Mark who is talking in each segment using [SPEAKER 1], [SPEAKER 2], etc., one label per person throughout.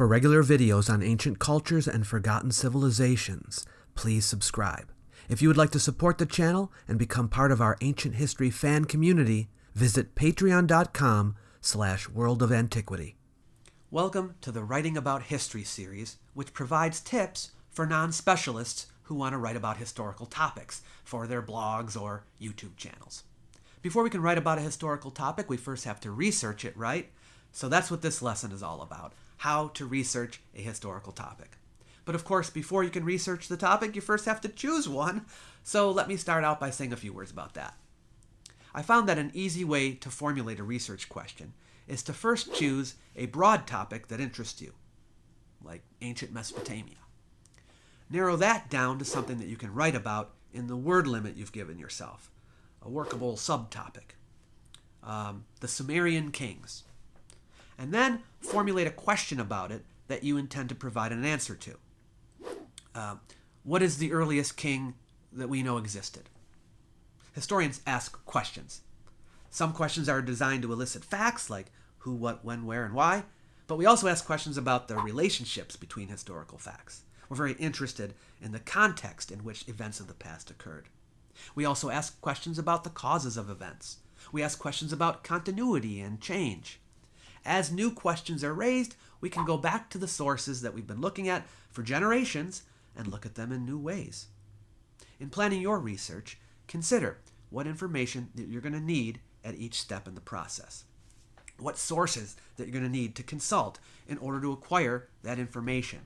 [SPEAKER 1] For regular videos on ancient cultures and forgotten civilizations, please subscribe. If you would like to support the channel and become part of our ancient history fan community, visit patreon.com/World of Antiquity. Welcome to the Writing About History series, which provides tips for non-specialists who want to write about historical topics for their blogs or YouTube channels. Before we can write about a historical topic, we first have to research it, right? So that's what this lesson is all about, how to research a historical topic. But of course, before you can research the topic, you first have to choose one. So let me start out by saying a few words about that. I found that an easy way to formulate a research question is to first choose a broad topic that interests you, like ancient Mesopotamia. Narrow that down to something that you can write about in the word limit you've given yourself, a workable subtopic, the Sumerian kings. And then formulate a question about it that you intend to provide an answer to. What is the earliest king that we know existed? Historians ask questions. Some questions are designed to elicit facts like who, what, when, where, and why, but we also ask questions about the relationships between historical facts. We're very interested in the context in which events of the past occurred. We also ask questions about the causes of events. We ask questions about continuity and change. As new questions are raised, we can go back to the sources that we've been looking at for generations and look at them in new ways. In planning your research, consider what information that you're going to need at each step in the process. What sources that you're going to need to consult in order to acquire that information,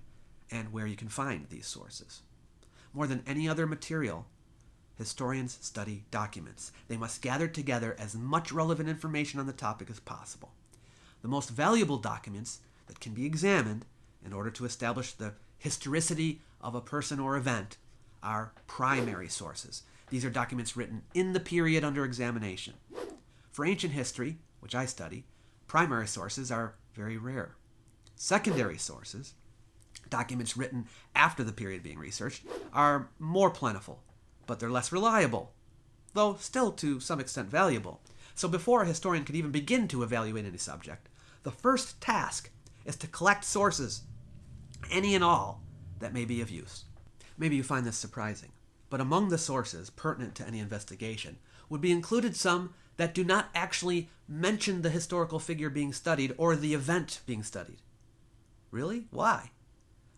[SPEAKER 1] and where you can find these sources. More than any other material, historians study documents. They must gather together as much relevant information on the topic as possible. The most valuable documents that can be examined in order to establish the historicity of a person or event are primary sources. These are documents written in the period under examination. For ancient history, which I study, primary sources are very rare. Secondary sources, documents written after the period being researched, are more plentiful, but they're less reliable, though still to some extent valuable. So before a historian can even begin to evaluate any subject, the first task is to collect sources, any and all, that may be of use. Maybe you find this surprising, but among the sources pertinent to any investigation would be included some that do not actually mention the historical figure being studied or the event being studied. Really? Why?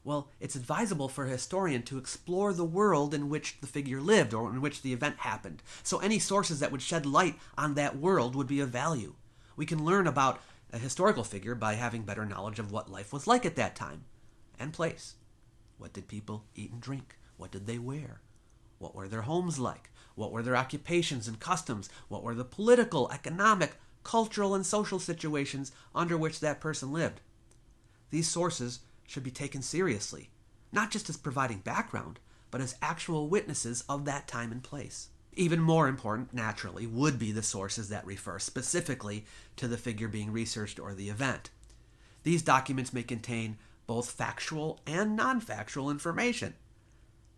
[SPEAKER 1] Well, it's advisable for a historian to explore the world in which the figure lived or in which the event happened. So any sources that would shed light on that world would be of value. We can learn about a historical figure by having better knowledge of what life was like at that time and place. What did people eat and drink? What did they wear? What were their homes like? What were their occupations and customs? What were the political, economic, cultural, and social situations under which that person lived? These sources should be taken seriously, not just as providing background, but as actual witnesses of that time and place. Even more important, naturally, would be the sources that refer specifically to the figure being researched or the event. These documents may contain both factual and non-factual information.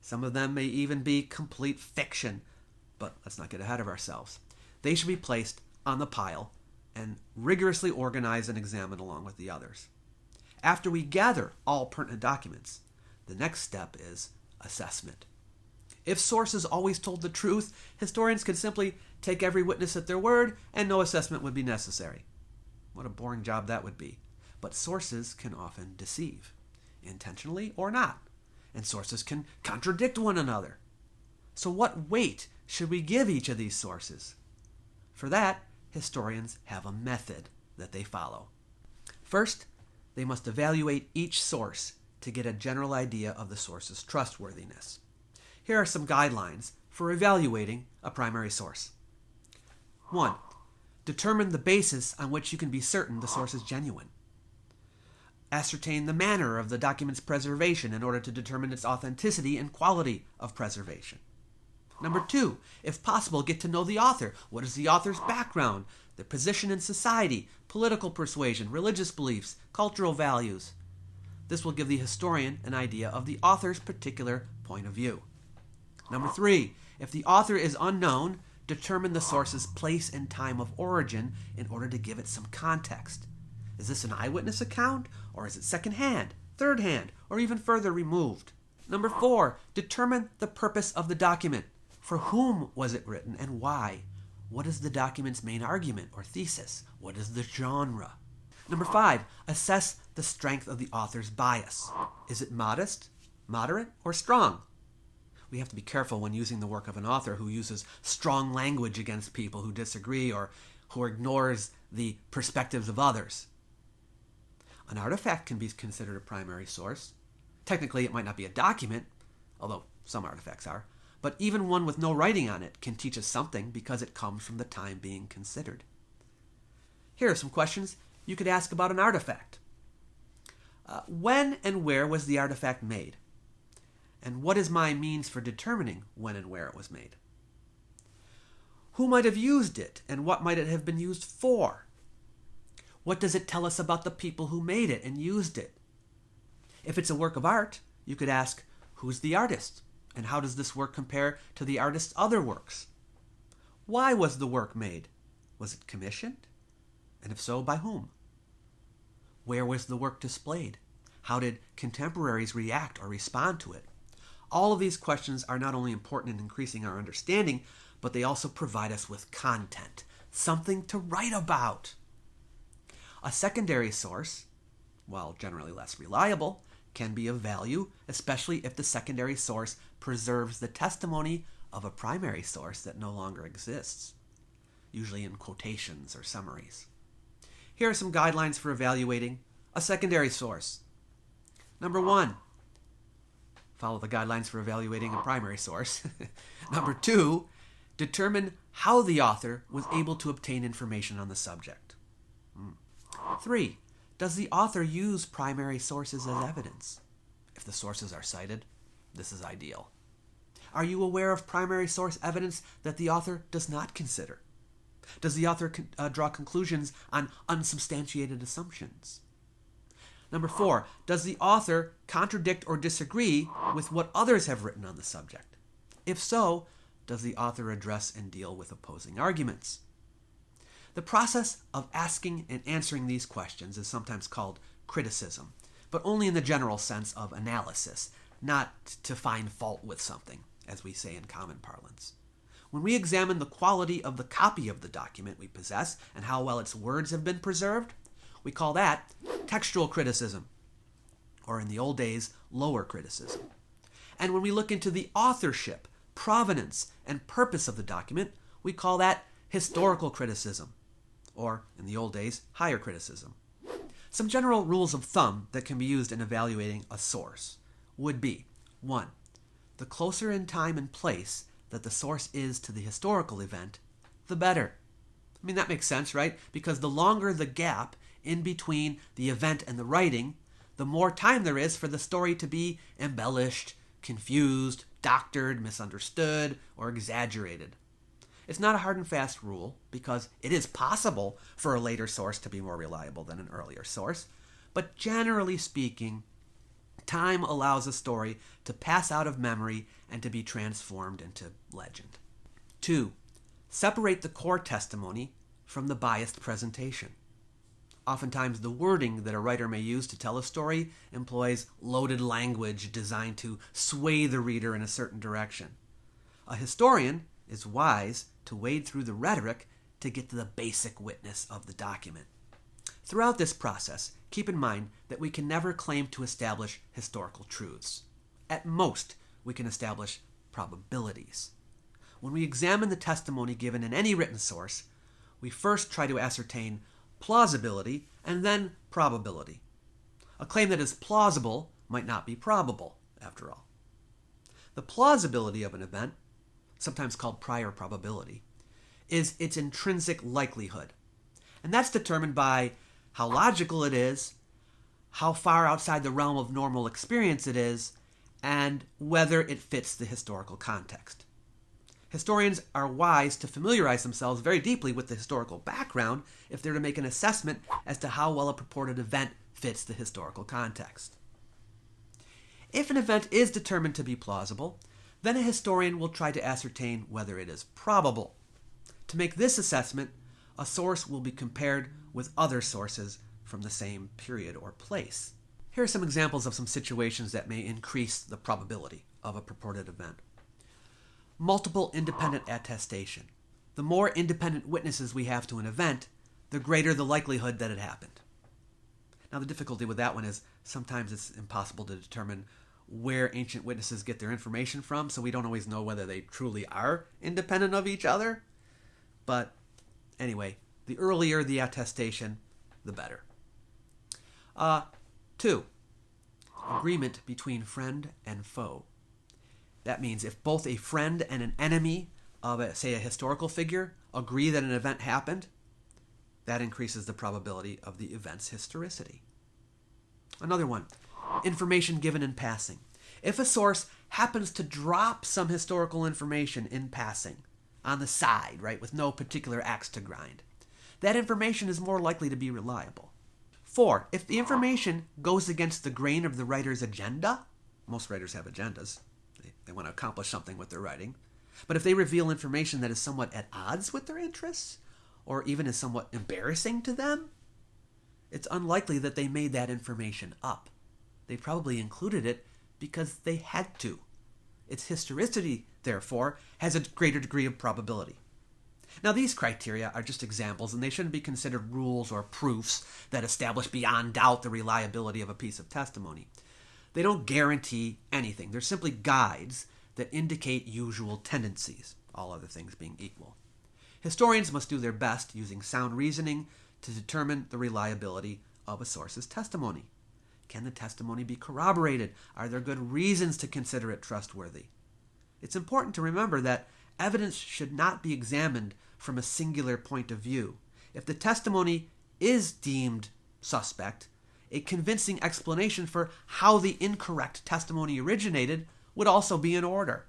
[SPEAKER 1] Some of them may even be complete fiction, but let's not get ahead of ourselves. They should be placed on the pile and rigorously organized and examined along with the others. After we gather all pertinent documents, the next step is assessment. If sources always told the truth, historians could simply take every witness at their word and no assessment would be necessary. What a boring job that would be. But sources can often deceive, intentionally or not, and sources can contradict one another. So what weight should we give each of these sources? For that, historians have a method that they follow. First, they must evaluate each source to get a general idea of the source's trustworthiness. Here are some guidelines for evaluating a primary source. 1. Determine the basis on which you can be certain the source is genuine. Ascertain the manner of the document's preservation in order to determine its authenticity and quality of preservation. Number 2, if possible, get to know the author. What is the author's background, their position in society, political persuasion, religious beliefs, cultural values? This will give the historian an idea of the author's particular point of view. Number 3, if the author is unknown, determine the source's place and time of origin in order to give it some context. Is this an eyewitness account Or is it second-hand, third-hand, or even further removed? Number 4, determine the purpose of the document. For whom was it written and why? What is the document's main argument or thesis? What is the genre? Number 5, assess the strength of the author's bias. Is it modest, moderate, or strong? We have to be careful when using the work of an author who uses strong language against people who disagree or who ignores the perspectives of others. An artifact can be considered a primary source. Technically, it might not be a document, although some artifacts are, but even one with no writing on it can teach us something because it comes from the time being considered. Here are some questions you could ask about an artifact. When and where was the artifact made? And what is my means for determining when and where it was made? Who might have used it, and what might it have been used for? What does it tell us about the people who made it and used it? If it's a work of art, you could ask, who's the artist? And how does this work compare to the artist's other works? Why was the work made? Was it commissioned? And if so, by whom? Where was the work displayed? How did contemporaries react or respond to it? All of these questions are not only important in increasing our understanding, but they also provide us with content, something to write about. A secondary source, while generally less reliable, can be of value, especially if the secondary source preserves the testimony of a primary source that no longer exists, usually in quotations or summaries. Here are some guidelines for evaluating a secondary source. Number 1, follow the guidelines for evaluating a primary source. Number 2, determine how the author was able to obtain information on the subject. 3, does the author use primary sources as evidence? If the sources are cited, this is ideal. Are you aware of primary source evidence that the author does not consider? Does the author draw conclusions on unsubstantiated assumptions? Number 4, does the author contradict or disagree with what others have written on the subject? If so, does the author address and deal with opposing arguments? The process of asking and answering these questions is sometimes called criticism, but only in the general sense of analysis, not to find fault with something, as we say in common parlance. When we examine the quality of the copy of the document we possess and how well its words have been preserved, we call that textual criticism, or in the old days, lower criticism. And when we look into the authorship, provenance, and purpose of the document, we call that historical criticism, or in the old days, higher criticism. Some general rules of thumb that can be used in evaluating a source would be: 1, the closer in time and place that the source is to the historical event, the better. I mean, that makes sense, right? Because the longer the gap in between the event and the writing, the more time there is for the story to be embellished, confused, doctored, misunderstood, or exaggerated. It's not a hard and fast rule, because it is possible for a later source to be more reliable than an earlier source, but generally speaking, time allows a story to pass out of memory and to be transformed into legend. 2, separate the core testimony from the biased presentation. Oftentimes, the wording that a writer may use to tell a story employs loaded language designed to sway the reader in a certain direction. A historian is wise to wade through the rhetoric to get to the basic witness of the document. Throughout this process, keep in mind that we can never claim to establish historical truths. At most, we can establish probabilities. When we examine the testimony given in any written source, we first try to ascertain plausibility and then probability. A claim that is plausible might not be probable, after all. The plausibility of an event, sometimes called prior probability, is its intrinsic likelihood. And that's determined by how logical it is, how far outside the realm of normal experience it is, and whether it fits the historical context. Historians are wise to familiarize themselves very deeply with the historical background if they're to make an assessment as to how well a purported event fits the historical context. If an event is determined to be plausible, then a historian will try to ascertain whether it is probable. To make this assessment, a source will be compared with other sources from the same period or place. Here are some examples of some situations that may increase the probability of a purported event. Multiple independent attestation. The more independent witnesses we have to an event, the greater the likelihood that it happened. Now, the difficulty with that one is sometimes it's impossible to determine where ancient witnesses get their information from, so we don't always know whether they truly are independent of each other. But anyway, the earlier the attestation, the better. 2. Agreement between friend and foe. That means if both a friend and an enemy of, say, a historical figure agree that an event happened, that increases the probability of the event's historicity. Another one, information given in passing. If a source happens to drop some historical information in passing, on the side, right, with no particular axe to grind, that information is more likely to be reliable. 4, if the information goes against the grain of the writer's agenda, most writers have agendas, they want to accomplish something with their writing, but if they reveal information that is somewhat at odds with their interests, or even is somewhat embarrassing to them, it's unlikely that they made that information up. They probably included it because they had to. Its historicity, therefore, has a greater degree of probability. Now, these criteria are just examples, and they shouldn't be considered rules or proofs that establish beyond doubt the reliability of a piece of testimony. They don't guarantee anything. They're simply guides that indicate usual tendencies, all other things being equal. Historians must do their best using sound reasoning to determine the reliability of a source's testimony. Can the testimony be corroborated? Are there good reasons to consider it trustworthy? It's important to remember that evidence should not be examined from a singular point of view. If the testimony is deemed suspect, a convincing explanation for how the incorrect testimony originated would also be in order.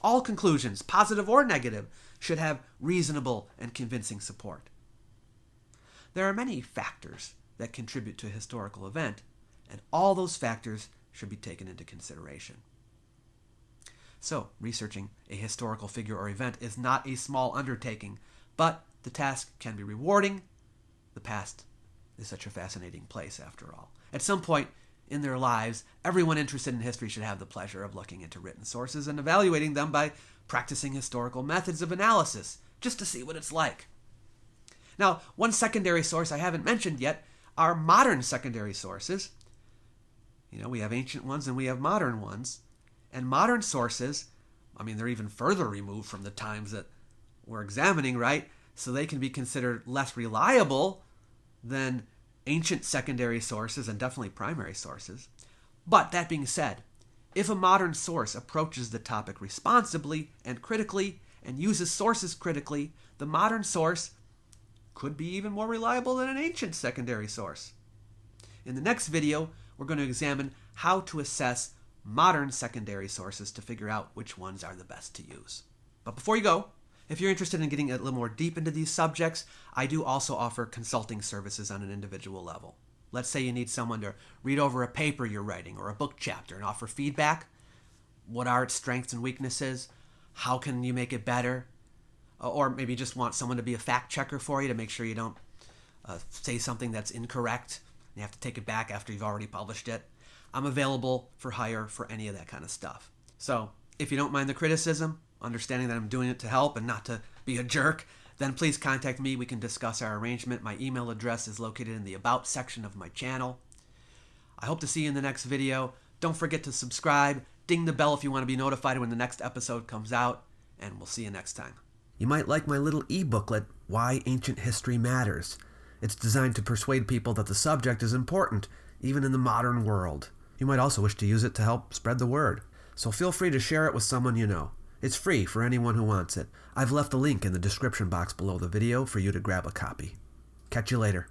[SPEAKER 1] All conclusions, positive or negative, should have reasonable and convincing support. There are many factors that contribute to a historical event, and all those factors should be taken into consideration. So, researching a historical figure or event is not a small undertaking, but the task can be rewarding. The past is such a fascinating place, after all. At some point in their lives, everyone interested in history should have the pleasure of looking into written sources and evaluating them by practicing historical methods of analysis, just to see what it's like. Now, one secondary source I haven't mentioned yet are modern secondary sources. We have ancient ones and we have modern ones. And modern sources, they're even further removed from the times that we're examining, right? So they can be considered less reliable than ancient secondary sources and definitely primary sources. But that being said, if a modern source approaches the topic responsibly and critically and uses sources critically, the modern source could be even more reliable than an ancient secondary source. In the next video, we're going to examine how to assess modern secondary sources to figure out which ones are the best to use. But before you go, if you're interested in getting a little more deep into these subjects, I do also offer consulting services on an individual level. Let's say you need someone to read over a paper you're writing or a book chapter and offer feedback. What are its strengths and weaknesses? How can you make it better? Or maybe just want someone to be a fact checker for you to make sure you don't say something that's incorrect. You have to take it back after you've already published it. I'm available for hire for any of that kind of stuff. So if you don't mind the criticism, understanding that I'm doing it to help and not to be a jerk, then please contact me. We can discuss our arrangement. My email address is located in the About section of my channel. I hope to see you in the next video. Don't forget to subscribe. Ding the bell if you want to be notified when the next episode comes out. And we'll see you next time.
[SPEAKER 2] You might like my little e-booklet, Why Ancient History Matters. It's designed to persuade people that the subject is important, even in the modern world. You might also wish to use it to help spread the word. So feel free to share it with someone you know. It's free for anyone who wants it. I've left a link in the description box below the video for you to grab a copy. Catch you later.